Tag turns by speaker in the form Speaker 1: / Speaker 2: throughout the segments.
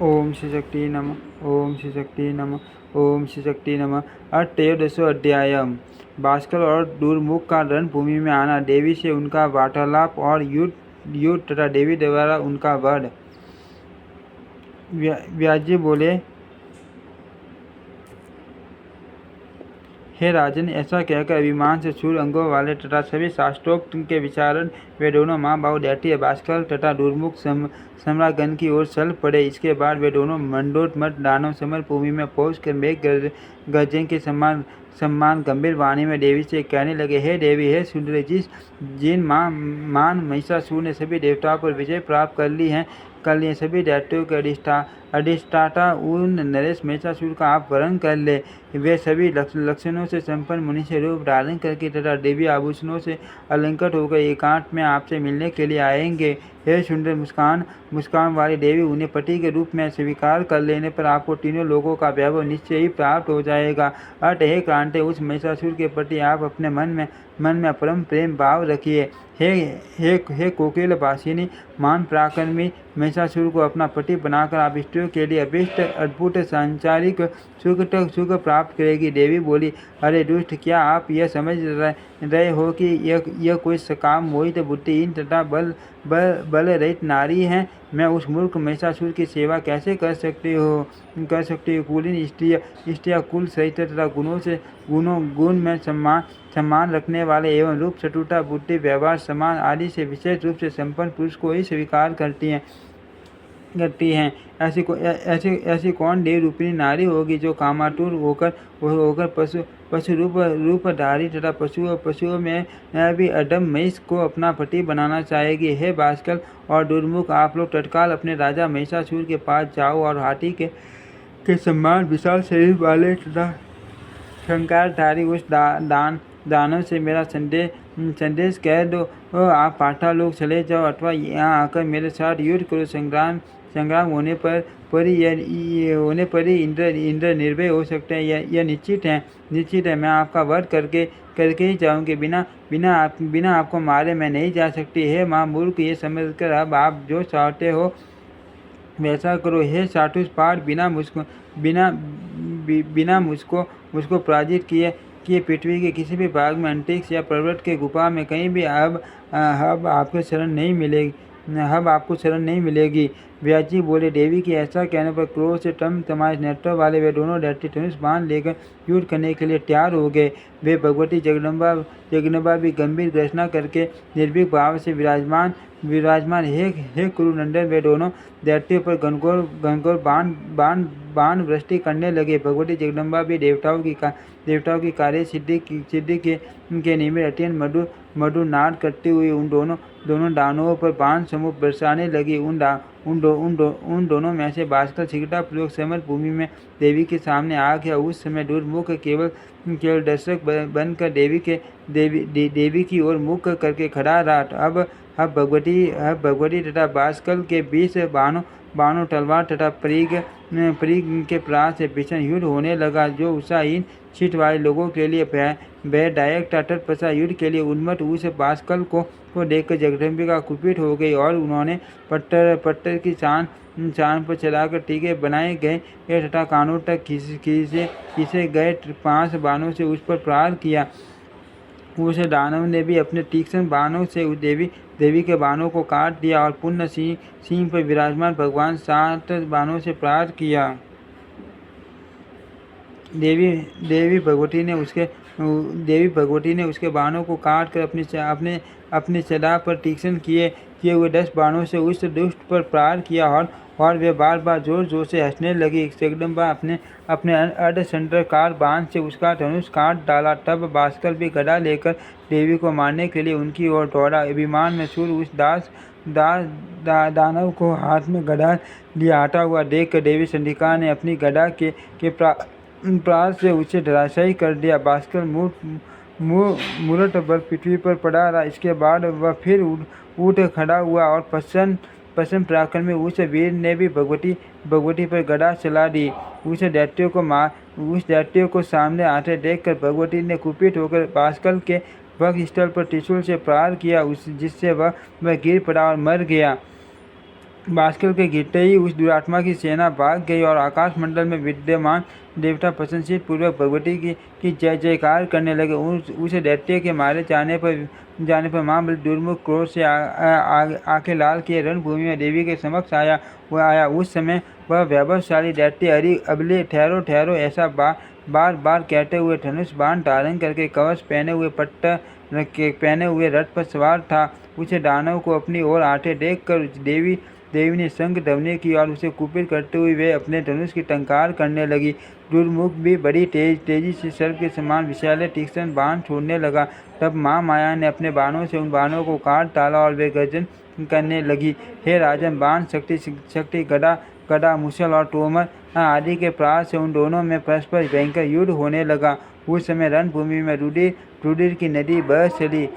Speaker 1: ओम श्री शक्ति नमः। ओम श्री शक्ति नमः। ओम श्री शक्ति नमः। अष्टयोदशो अध्यायम। भास्कर और दुर्मुख का रणभूमि में आना, देवी से उनका वार्तालाप और युद्ध तथा देवी द्वारा उनका वध। व्यास जी बोले, हे राजन, ऐसा कहकर अभिमान से शूर अंगों वाले तथा सभी शास्त्रोक्त के विचारण वे दोनों माँ बाबू दैत्य भास्कर तथा दुर्मुख सम्राटगण की ओर चल पड़े। इसके बाद वे दोनों मंडोत्मठ दानव समर भूमि में पहुंचकर मेघ गर्जन के सम्मान गंभीर वाणी में देवी से कहने लगे, हे देवी, हे सुंदरी, जिन मान महिषासुर ने सभी देवताओं पर विजय प्राप्त कर ली है, सभी दैत्यों के अधिष्ठाता उन नरेश महिषासुर का आप वरण कर ले। वे सभी लक्षणों से संपन्न मुनि से रूप धारण करके तथा देवी आभूषणों से अलंकृत होकर एकांत में आपसे मिलने के लिए आएंगे। हे सुंदर मुस्कान वाली देवी, उन्हें पति के रूप में स्वीकार कर लेने पर आपको तीनों लोगों का वैभव निश्चय ही प्राप्त हो जाएगा। अतः हे क्रांते, उस महिषासुर के प्रति आप अपने मन में परम प्रेम भाव रखिए। हे कोकिल भाषिनी, मान पराक्रमी महिषासुर को अपना पति बनाकर आप स्त्रियों के लिए अभिष्ट अद्भुत सांसारिक सुख प्राप्त करेगी। देवी बोली, अरे दुष्ट, क्या आप यह समझ रहे हो कि यह कोई सकाम मोहित बुद्धिहीन तथा बल रहित नारी है? मैं उस मूर्ख महिषासुर की सेवा कैसे कर सकती हूँ? कुलीन स्त्रियाँ कुल सहित तथा गुण में सम्मान रखने वाले एवं रूप, चतुरता, बुद्धि, व्यवहार, समान आदि से विशेष रूप से संपन्न पुरुष को ही स्वीकार करती हैं। ऐसी कौन देव रूपिणी नारी होगी जो कामातुर होकर पशु रूपधारी तथा पशुओं में भी अदम महिष को अपना पति बनाना चाहेगी? हे भास्कर और दुर्मुख, आप लोग तत्काल अपने राजा महिषासुर के पास जाओ और हाथी के समान विशाल शरीर वाले तथा शंकारधारी उस दानव से मेरा संदेश कह दो। आप पाठा लोग चले जाओ अथवा यहाँ आकर मेरे साथ युद्ध करो। संग्राम होने पर ही इंद्र निर्भय हो सकते हैं। यह निश्चित है। मैं आपका वध करके ही जाऊंगी। बिना आपको मारे मैं नहीं जा सकती। हे माँ मूर्ख, ये समझकर अब आप जो चाहते हो वैसा करो। हे साठुष पाठ, बिना मुझको पराजित किए पृथ्वी के किसी भी भाग में, अंतरिक्ष या पर्वत के गुफा में कहीं भी अब आपको शरण नहीं मिलेगी। व्यास जी बोले, देवी की ऐसा कहने पर क्रोध से तमाश नेत्रों वाले वे दोनों दैत्य धनुष बाण लेकर युद्ध करने के लिए तैयार हो गए। वे भगवती जगदम्बा भी गंभीर गर्जना करके निर्भीक भाव से विराजमान हे कुरुनंदन, वे दोनों दैत्यों पर घनघोर बाण वृष्टि करने लगे। भगवती जगदम्बा भी देवताओं की कार्य सिद्धि के निमित्त अत्यंत मधुर नाद करती हुई उन दोनों दानवों पर बाण समूह बरसाने लगी। उन दोनों में से भास्कर शीघ्रतापूर्वक समर भूमि में देवी के सामने आ गया। उस समय दुर्मुख केवल दर्शक बनकर देवी की ओर मुख करके खड़ा रहा। अब भगवती तथा भास्कर के बीच बाणों, तलवार तथा परीग के प्रहार से भीषण युद्ध होने लगा, जो उत्साहहीन चित्त वाले लोगों के लिए भयदायक था। तत्पश्चात युद्ध के लिए उन्मत्त उस भास्कर को देखकर जगदम्बिका कुपित हो गई और उन्होंने पत्थर की चांद पर चलाकर टीके बनाए गए तथा कानों तक खींचे गए 5 बाणों से उस पर प्रहार किया। उस दानव ने भी अपने तीक्ष्ण बाणों से उस देवी के बाणों को काट दिया और पुण्य सिंह पर विराजमान भगवान 7 बाणों से प्रहार किया। देवी भगवती ने उसके बाणों को काट कर अपने सदा पर तीक्ष्ण किए हुए 10 बाणों से उस दुष्ट पर प्रहार किया और वे बार जोर से हंसने लगी। जगदम्बा अपने अर्धचंद्राकार बाण से उसका धनुष काट डाला। तब भास्कर भी गदा लेकर देवी को मारने के लिए उनकी ओर दौड़ा। अभिमान में शूर उस दानव को हाथ में गदा लिया आता हुआ देखकर देवी चंडिका ने अपनी गदा के प्रहार से उसे धराशायी कर दिया। भास्कर मूर्त बल पृथ्वी पर पड़ा रहा। इसके बाद वह फिर उठ खड़ा हुआ और पश्चिम पराक्रमी उस वीर ने भी भगवती पर गदा चला दी। उस दैत्यों को सामने आते देखकर भगवती ने कुपित होकर भास्कर के वक्षस्थल पर त्रिशूल से प्रहार किया, जिससे वह गिर पड़ा और मर गया। भास्कर के गिरते ही उस दुरात्मा की सेना भाग गई और आकाश मंडल में विद्यमान देवता प्रशंसित पूर्वक भगवती की जय जयकार करने लगे। उसे दैत्य के मारे जाने पर महाबली दुर्मुख क्रोध से आंखें लाल किए रणभूमि में देवी के समक्ष आया। उस समय वह वैभवशाली दैत्य अरे अबले ठहरो ठहरो ऐसा बार बार कहते हुए धनुष बाण धारण करके कवच पहने हुए रथ पर सवार था। उसे दानव को अपनी ओर आते देख कर देवी ने शंख ध्वनि की और उसे कुपित करते हुए वे अपने धनुष की टंकार करने लगी। दुर्मुख भी बड़ी तेजी से सर्प के समान विशाल तीक्ष्ण बाण छोड़ने लगा। तब माँ माया ने अपने बाणों से उन बाणों को काट डाला और वे गर्जन करने लगी। हे राजन, बाण शक्ति गदा मुसल और तोमर आदि के प्रहार से उन दोनों में परस्पर भयंकर युद्ध होने लगा। उस समय रणभूमि में रुधिर की नदी बह चली।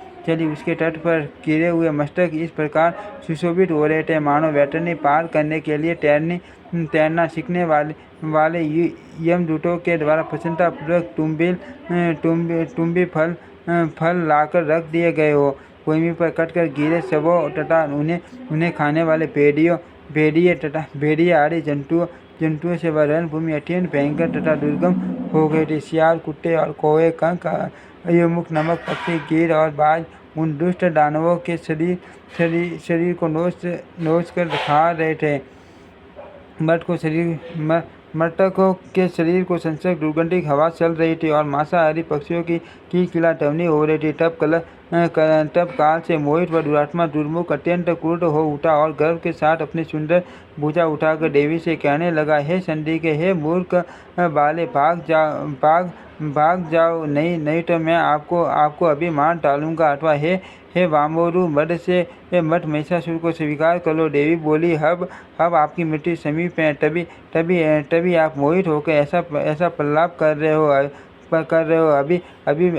Speaker 1: उसके तट पर गिरे हुए मस्तक इस प्रकार सुशोभित हो रहे थे मानो वैतरणी पार करने के लिए तैरना सीखने वाले यमदूतों के द्वारा प्रसन्नतापूर्वक तुम्बी फल लाकर रख दिए गए हो। भूमि पर कटकर गिरे शवों तथा उन्हें खाने वाले भेड़िए आदि जंतुओं से वह रणभूमि अत्यंत भयंकर तथा दुर्गम हो गई थी। सियार, कुत्ते और कौवे, कंक, अयोमुख नमक पक्षी, गिर और बाज उन दुष्ट दानवों के शरीर को नोच कर खा रहे थे। मृतकों के शरीर को संसर्ग दुर्गंधित हवा चल रही थी और मांसाहारी पक्षियों की किलकिला ध्वनि हो रही थी। तब काल से मोहित व दुरात्मा दुर्मुख अत्यंत क्रुद्ध हो उठा और गर्व के साथ अपनी सुंदर भुजा उठाकर देवी से कहने लगा, हे चंडिके, हे मूर्ख बाले, भाग जाओ, नहीं तो मैं आपको अभी मार डालूंगा। अथवा हे वामोरु, मठ महिषासुर को स्वीकार कर लो। देवी बोली, अब आपकी मृत्यु समीप है, तभी आप मोहित होकर ऐसा प्रलाप कर रहे हो।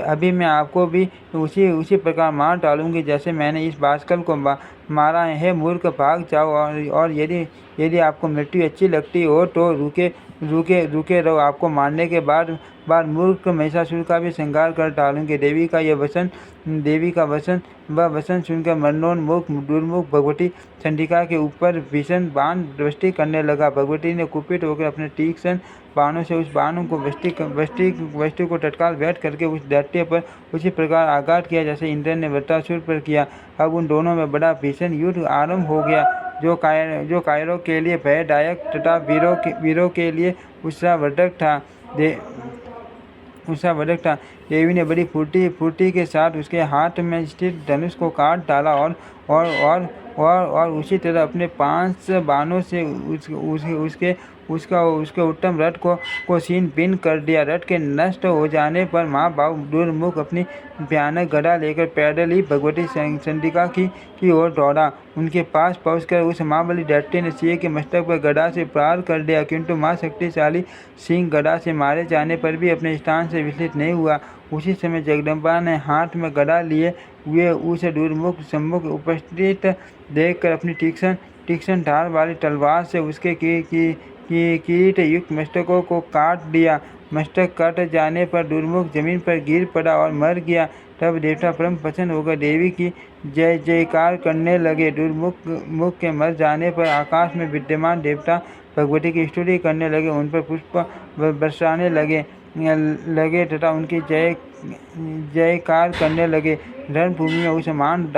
Speaker 1: अभी मैं आपको भी उसी प्रकार मार डालूंगी जैसे मैंने इस भास्कर को मारा है। हे मूर्ख, भाग जाओ और यदि आपको मृत्यु अच्छी लगती हो तो रुके रहो। आपको मारने के बाद मूर्ख महिषासुर का भी संहार कर डालूंगी। देवी का वचन सुनकर मरणोन्मुख दुर्मुख भगवती चंडिका के ऊपर भीषण बाण वृष्टि करने लगा। भगवती ने कुपित होकर अपने तीक्ष्ण बाणों से उस बाणों को वृष्टि को तत्काल व्यर्थ करके उस दैत्य पर उसी प्रकार आघात किया जैसे इंद्र ने वृत्रासुर पर किया। अब उन दोनों में बड़ा भीषण युद्ध आरंभ हो गया, जो कायरों के लिए भयदायक तथा वीरों के लिए उत्साहवर्धक था। देवी ने बड़ी फुर्ती के साथ उसके हाथ में स्थित धनुष को काट डाला और उसी तरह अपने 5 बाणों से उसके उत्तम रथ को छीन भिन्न कर दिया। रथ के नष्ट हो जाने पर महाबाहु दुर्मुख अपनी भयानक गदा लेकर पैदल ही भगवती चंडिका की ओर दौड़ा। उनके पास पहुंचकर उस महाबली दैत्य ने सिंह के मस्तक पर गदा से प्रहार कर दिया, किंतु मां शक्तिशाली सिंह गदा से मारे जाने पर भी अपने स्थान से विचलित नहीं हुआ। उसी समय जगदम्बा ने हाथ में गदा लिए हुए उस दुर्मुख सम्मुख उपस्थित देखकर अपनी तीक्ष्ण धार वाली तलवार से उसके किरीट युक्त मस्तकों को काट दिया। मस्तक कट जाने पर दुर्मुख जमीन पर गिर पड़ा और मर गया। तब देवता परम प्रसन्न होकर देवी की जय जयकार करने लगे। दुर्मुख के मर जाने पर आकाश में विद्यमान देवता भगवती की स्तुति करने लगे, उन पर पुष्प बरसाने लगे तथा उनकी जयकार करने लगे। रणभूमि में उस मान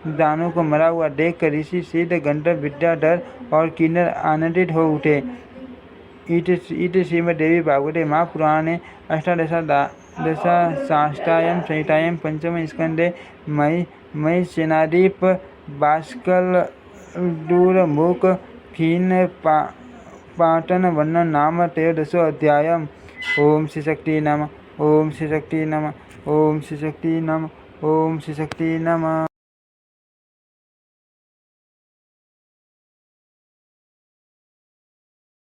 Speaker 1: दानों को मरा हुआ देखकर ऋषि, सिद्ध, गंधर्व, विद्याधर और किन्नर आनंदित हो उठे। इति श्रीमद्देवी भागवते महापुराणे अष्टादशाष्टायां संहितायां पंचम स्कंदे महिषसेनाधिप भास्करदुर्मुख खीन पाटन वर्णन नाम त्रयोदशो अध्यायः। ओम श्री शक्ति नमः। ओम श्री शक्ति नमः। ओम श्री शक्ति नमः। ओम श्री शक्ति नमः।